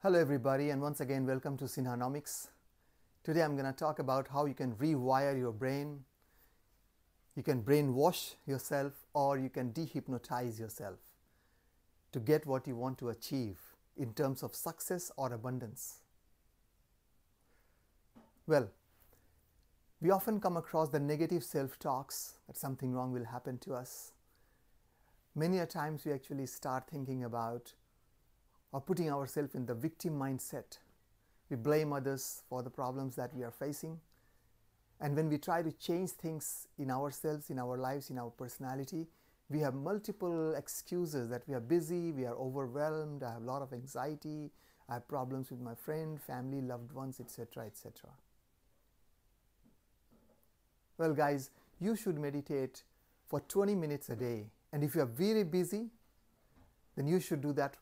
Hello everybody, and once again welcome to Synanomics. Today I'm going to talk about how you can rewire your brain. You can brainwash yourself, or you can dehypnotize yourself to get what you want to achieve in terms of success or abundance. Well, we often come across the negative self-talks that something wrong will happen to us. Many a times we actually start thinking about or putting ourselves in the victim mindset. We blame others for the problems that we are facing. And when we try to change things in ourselves, in our lives, in our personality, we have multiple excuses that we are busy, we are overwhelmed, I have a lot of anxiety, I have problems with my friend, family, loved ones, etc., etc. Well guys, you should meditate for 20 minutes a day. And if you are very busy, then you should do that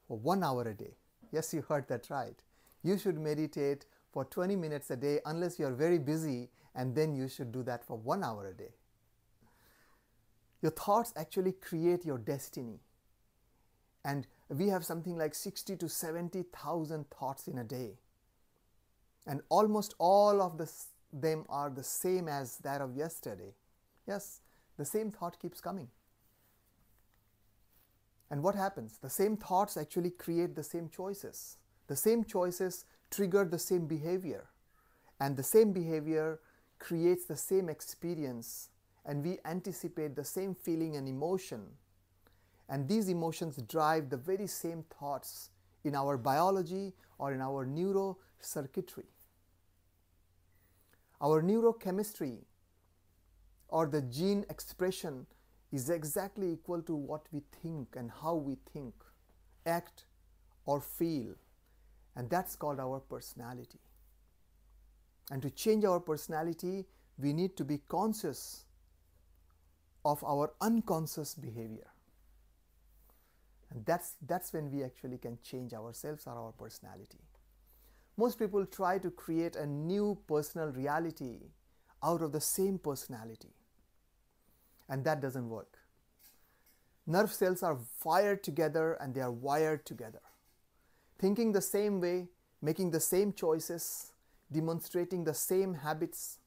for 1 hour a day. Yes, you heard that right. You should meditate for 20 minutes a day unless you are very busy, and then you should do that for 1 hour a day. Your thoughts actually create your destiny. And we have something like 60 to 70,000 thoughts in a day. And almost all of them are the same as that of yesterday. Yes, the same thought keeps coming. And what happens? The same thoughts actually create the same choices. The same choices trigger the same behavior. And the same behavior creates the same experience. And we anticipate the same feeling and emotion. And these emotions drive the very same thoughts in our biology or in our neurocircuitry. Our neurochemistry or the gene expression is exactly equal to what we think and how we think, act, or feel. And that's called our personality. And to change our personality, we need to be conscious of our unconscious behavior. And that's when we actually can change ourselves or our personality. Most people try to create a new personal reality out of the same personality. And that doesn't work. Nerve cells are fired together and they are wired together. Thinking the same way, making the same choices, demonstrating the same habits,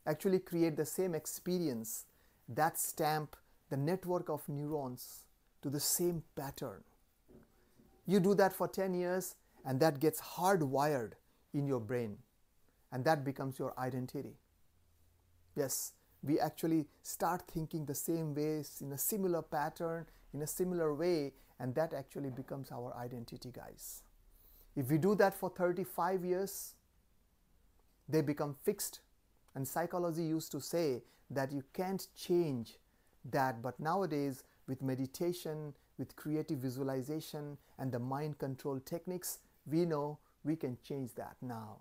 actually create the same experience that stamp the network of neurons to the same pattern. You do that for 10 years and that gets hardwired in your brain, and that becomes your identity. Yes, we actually start thinking the same ways, in a similar pattern, in a similar way, and that actually becomes our identity, guys. If we do that for 35 years, they become fixed. And psychology used to say that you can't change that, but nowadays with meditation, with creative visualization and the mind control techniques, we know we can change that now.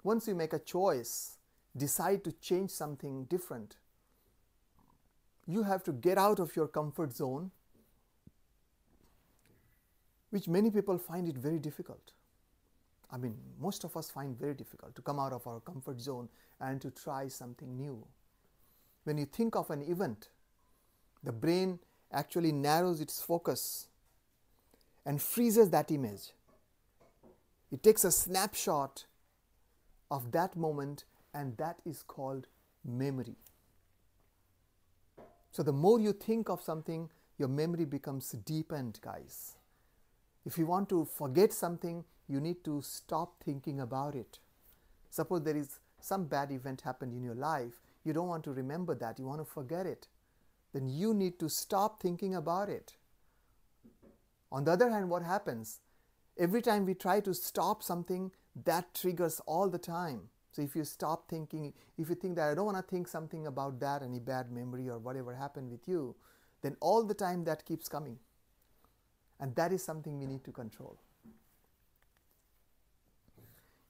Once you make a choice, decide to change something different, you have to get out of your comfort zone, which many people find it very difficult. I mean, most of us find very difficult to come out of our comfort zone and to try something new. When you think of an event, the brain actually narrows its focus and freezes that image. It takes a snapshot of that moment, and that is called memory. So the more you think of something, your memory becomes deepened, guys. If you want to forget something, you need to stop thinking about it. Suppose there is some bad event happened in your life, you don't want to remember that, you want to forget it. Then you need to stop thinking about it. On the other hand, what happens? Every time we try to stop something, that triggers all the time. So if you stop thinking, if you think that I don't want to think something about that, any bad memory or whatever happened with you, then all the time that keeps coming. And that is something we need to control.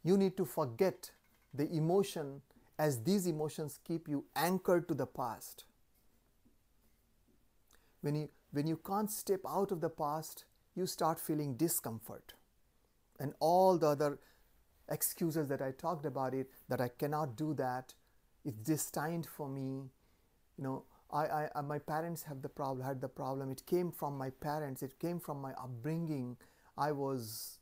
You need to forget the emotion, as these emotions keep you anchored to the past. When you can't step out of the past, you start feeling discomfort. And all the other excuses that I talked about it, that I cannot do that, it's destined for me, my parents had the problem, it came from my parents, it came from my upbringing, I was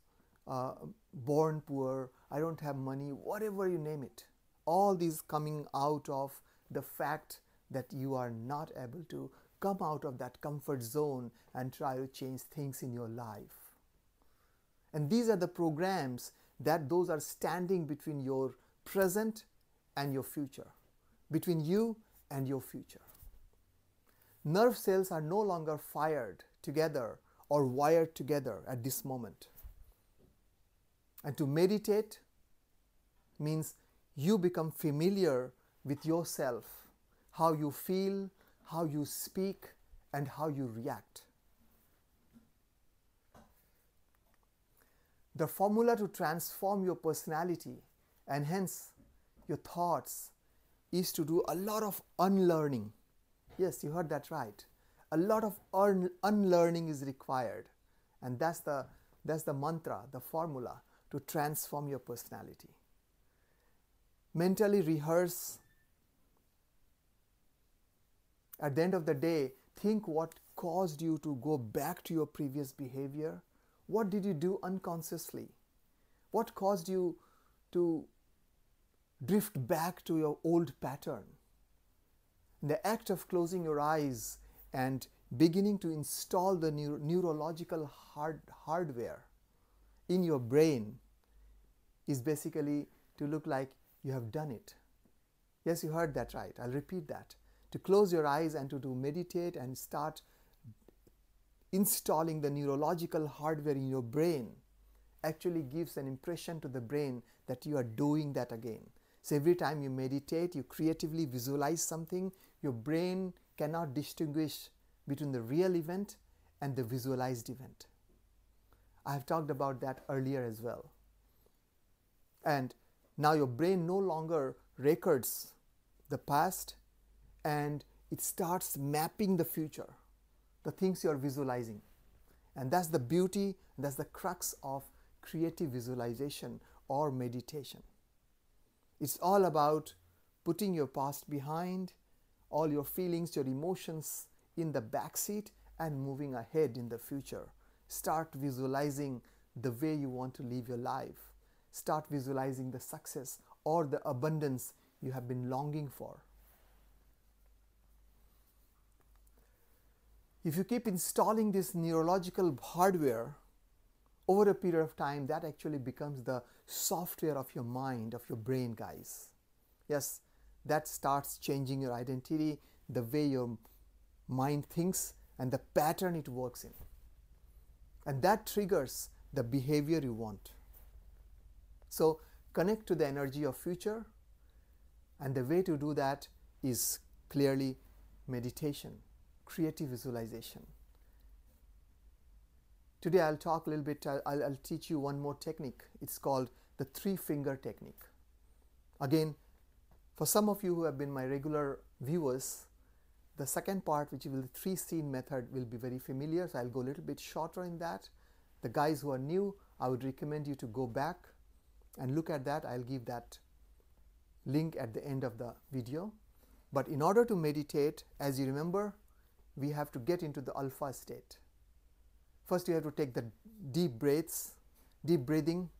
born poor, I don't have money, whatever you name it. All these coming out of the fact that you are not able to come out of that comfort zone and try to change things in your life. And these are the programs that those are standing between your present and your future, between you and your future. Nerve cells are no longer fired together or wired together at this moment. And to meditate means you become familiar with yourself, how you feel, how you speak, and how you react. The formula to transform your personality and hence your thoughts is to do a lot of unlearning. Yes, you heard that right. A lot of unlearning is required, and that's the mantra, the formula to transform your personality. Mentally rehearse. At the end of the day, think what caused you to go back to your previous behavior. What did you do unconsciously? What caused you to drift back to your old pattern? The act of closing your eyes and beginning to install the neurological hardware in your brain is basically to look like you have done it. Yes, you heard that right. I'll repeat that. To close your eyes and to meditate and start installing the neurological hardware in your brain actually gives an impression to the brain that you are doing that again. So every time you meditate, you creatively visualize something, your brain cannot distinguish between the real event and the visualized event. I have talked about that earlier as well. And now your brain no longer records the past and it starts mapping the future, the things you are visualizing. And that's the beauty, that's the crux of creative visualization or meditation. It's all about putting your past behind, all your feelings, your emotions in the back seat and moving ahead in the future. Start visualizing the way you want to live your life. Start visualizing the success or the abundance you have been longing for. If you keep installing this neurological hardware over a period of time, that actually becomes the software of your mind, of your brain, guys. Yes, that starts changing your identity, the way your mind thinks and the pattern it works in. And that triggers the behavior you want. So connect to the energy of future, and the way to do that is clearly meditation, creative visualization. Today I'll talk a little bit, I'll teach you one more technique. It's called the 3-finger technique. Again, for some of you who have been my regular viewers, the second part, which will be the 3-scene method, will be very familiar, so I'll go a little bit shorter in that. The guys who are new, I would recommend you to go back and look at that. I'll give that link at the end of the video. But in order to meditate, as you remember, we have to get into the alpha state. First you have to take the deep breathing,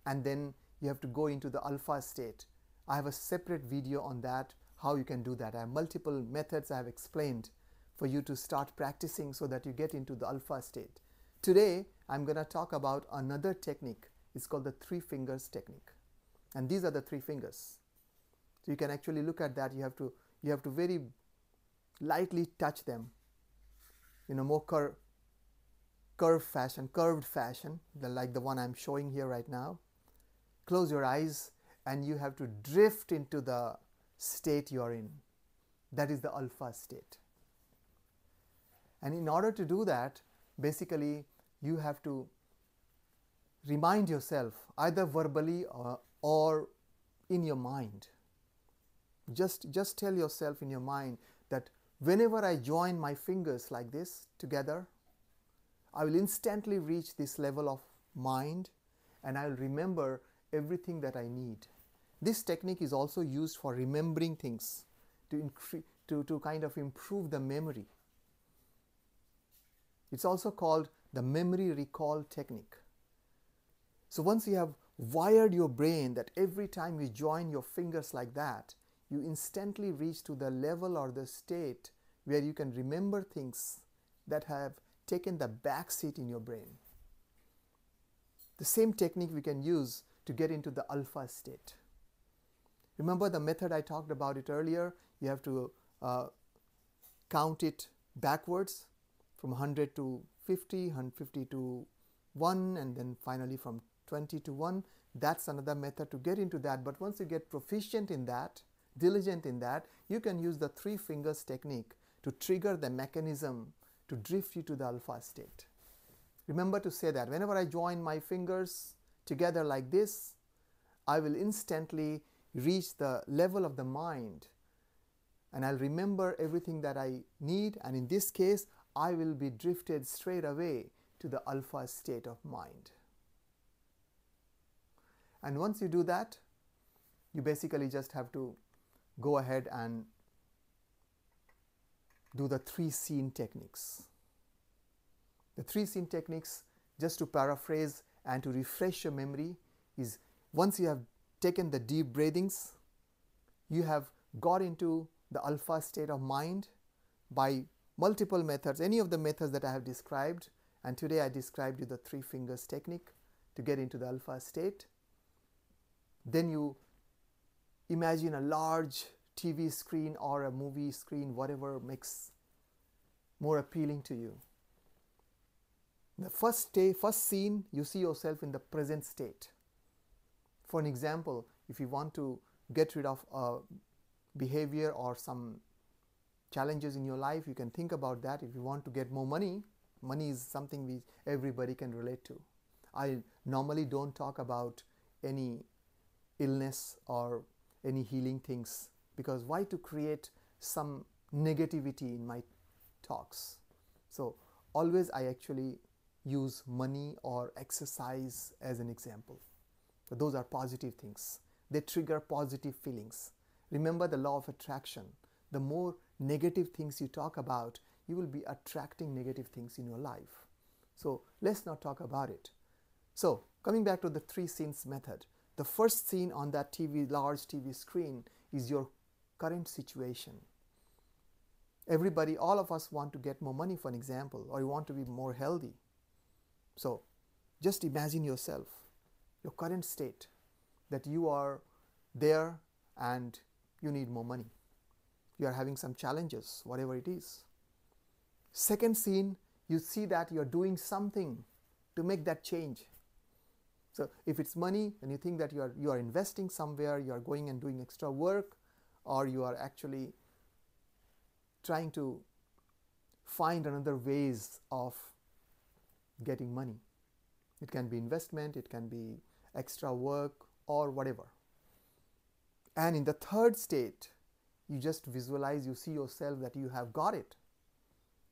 and then you have to go into the alpha state. I have a separate video on that, how you can do that. I have multiple methods I have explained for you to start practicing so that you get into the alpha state. Today I'm going to talk about another technique. It's called the 3 fingers technique, and these are the 3 fingers. So you can actually look at that. You have to very lightly touch them in a more curved fashion, like the one I'm showing here right now. Close your eyes and you have to drift into the state you're in. That is the alpha state. And in order to do that, basically you have to remind yourself either verbally or in your mind. Just tell yourself in your mind that whenever I join my fingers like this together, I will instantly reach this level of mind and I will remember everything that I need. This technique is also used for remembering things, to kind of improve the memory. It's also called the memory recall technique. So once you have wired your brain that every time you join your fingers like that, you instantly reach to the level or the state where you can remember things that have taken the back seat in your brain. The same technique we can use to get into the alpha state. Remember the method I talked about it earlier? You have to count it backwards from 100 to 50, 150 to 1, and then finally from 20 to 1. That's another method to get into that. But once you get proficient in that, diligent in that, you can use the 3 fingers technique to trigger the mechanism to drift you to the alpha state. Remember to say that whenever I join my fingers together like this, I will instantly reach the level of the mind, and I'll remember everything that I need, and in this case I will be drifted straight away to the alpha state of mind. And once you do that, you basically just have to go ahead and do the 3 scene techniques. The 3 scene techniques, just to paraphrase and to refresh your memory, is once you have taken the deep breathings, you have got into the alpha state of mind by multiple methods, any of the methods that I have described, and today I described you the 3 fingers technique to get into the alpha state. Then you imagine a large TV screen or a movie screen, whatever makes more appealing to you. The first scene, you see yourself in the present state. For an example, if you want to get rid of a behavior or some challenges in your life, you can think about that. If you want to get more money, money is something everybody can relate to. I normally don't talk about any illness or any healing things, because why to create some negativity in my talks? So always I actually use money or exercise as an example. So those are positive things. They trigger positive feelings. Remember the law of attraction. The more negative things you talk about, you will be attracting negative things in your life. So let's not talk about it. So coming back to the 3 scenes method, the first scene on that large TV screen is your current situation. Everybody, all of us want to get more money, for an example, or you want to be more healthy. So just imagine yourself, your current state, that you are there and you need more money. You are having some challenges, whatever it is. Second scene, you see that you are doing something to make that change. So if it's money, and you think that you are investing somewhere, you are going and doing extra work, or you are actually trying to find another ways of getting money. It can be investment, it can be extra work, or whatever. And in the third state, you just visualize, you see yourself that you have got it,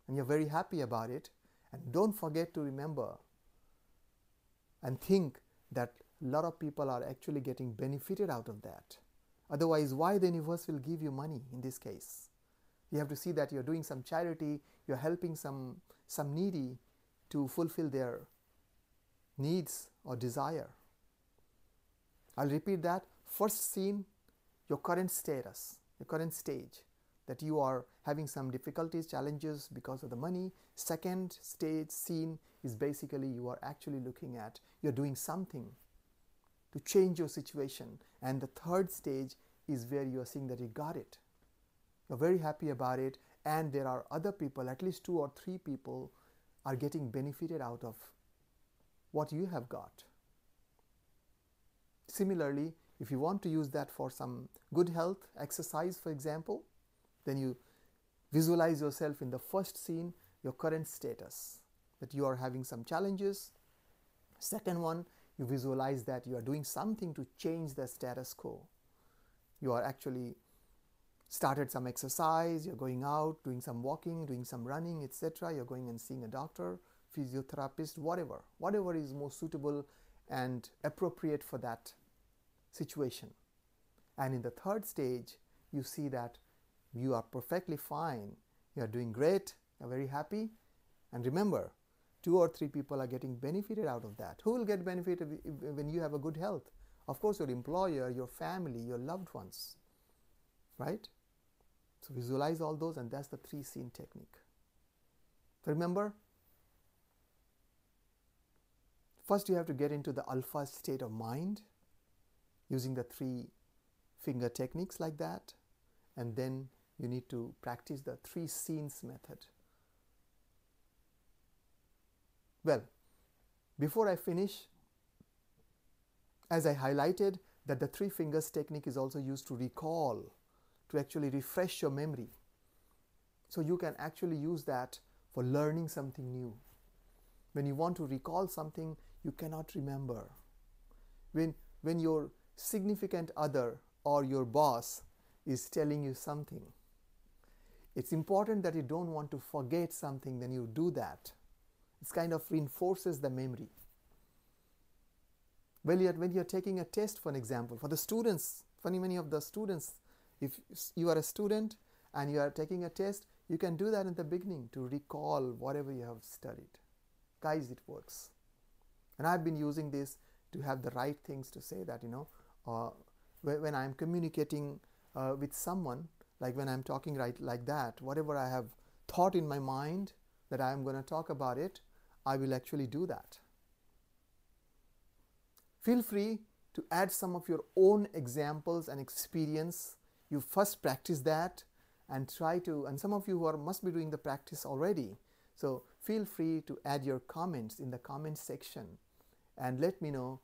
and you're very happy about it. And don't forget to remember and think that a lot of people are actually getting benefited out of that. Otherwise, why the universe will give you money in this case? You have to see that you're doing some charity, you're helping some needy to fulfill their needs or desire. I'll repeat that. First scene, your current status, your current stage, that you are having some difficulties, challenges because of the money. Second stage scene is basically you are actually looking at, you're doing something to change your situation. And the third stage is where you are seeing that you got it. You're very happy about it, and there are other people, at least 2 or 3 people are getting benefited out of what you have got. Similarly, if you want to use that for some good health, exercise for example, then you visualize yourself in the first scene, your current status, that you are having some challenges. Second one, you visualize that you are doing something to change the status quo. You are actually started some exercise, you're going out, doing some walking, doing some running, etc. You're going and seeing a doctor, physiotherapist, whatever is most suitable and appropriate for that situation. And in the third stage, you see that you are perfectly fine, you are doing great, you're very happy. And remember, 2 or 3 people are getting benefited out of that. Who will get benefited when you have a good health? Of course, your employer, your family, your loved ones, right? So visualize all those, and that's the 3 scene technique. So remember, first you have to get into the alpha state of mind using the 3 finger techniques like that, and then you need to practice the 3 scenes method. Well, before I finish, as I highlighted that the 3 fingers technique is also used to recall, to actually refresh your memory. So you can actually use that for learning something new. When you want to recall something you cannot remember, when your significant other or your boss is telling you something, it's important that you don't want to forget something, then you do that. It kind of reinforces the memory. When you're taking a test, for an example, for the students, for many of the students, if you are a student and you are taking a test, you can do that in the beginning to recall whatever you have studied. Guys, it works. And I've been using this to have the right things to say, that, when I'm communicating with someone, like when I'm talking right like that, whatever I have thought in my mind that I'm going to talk about it, I will actually do that. Feel free to add some of your own examples and experience. You first practice that and try to, and some of you who must be doing the practice already. So feel free to add your comments in the comment section and let me know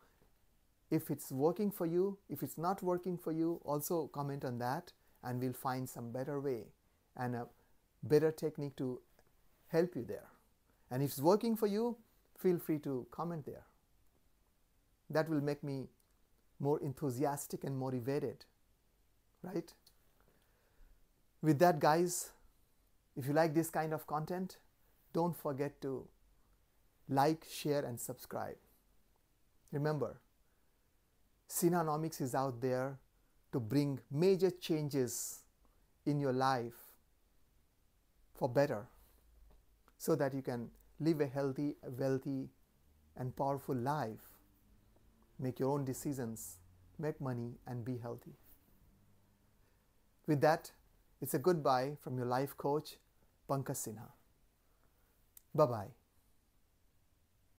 if it's working for you. If it's not working for you, also comment on that, and we'll find some better way and a better technique to help you there. And if it's working for you, feel free to comment there. That will make me more enthusiastic and motivated, right? With that, guys, if you like this kind of content, don't forget to like, share, and subscribe. Remember, Scenenomics is out there to bring major changes in your life for better, so that you can live a healthy, wealthy, and powerful life, make your own decisions, make money, and be healthy. With that, it's a goodbye from your life coach, Pankaj Sinha. Bye-bye.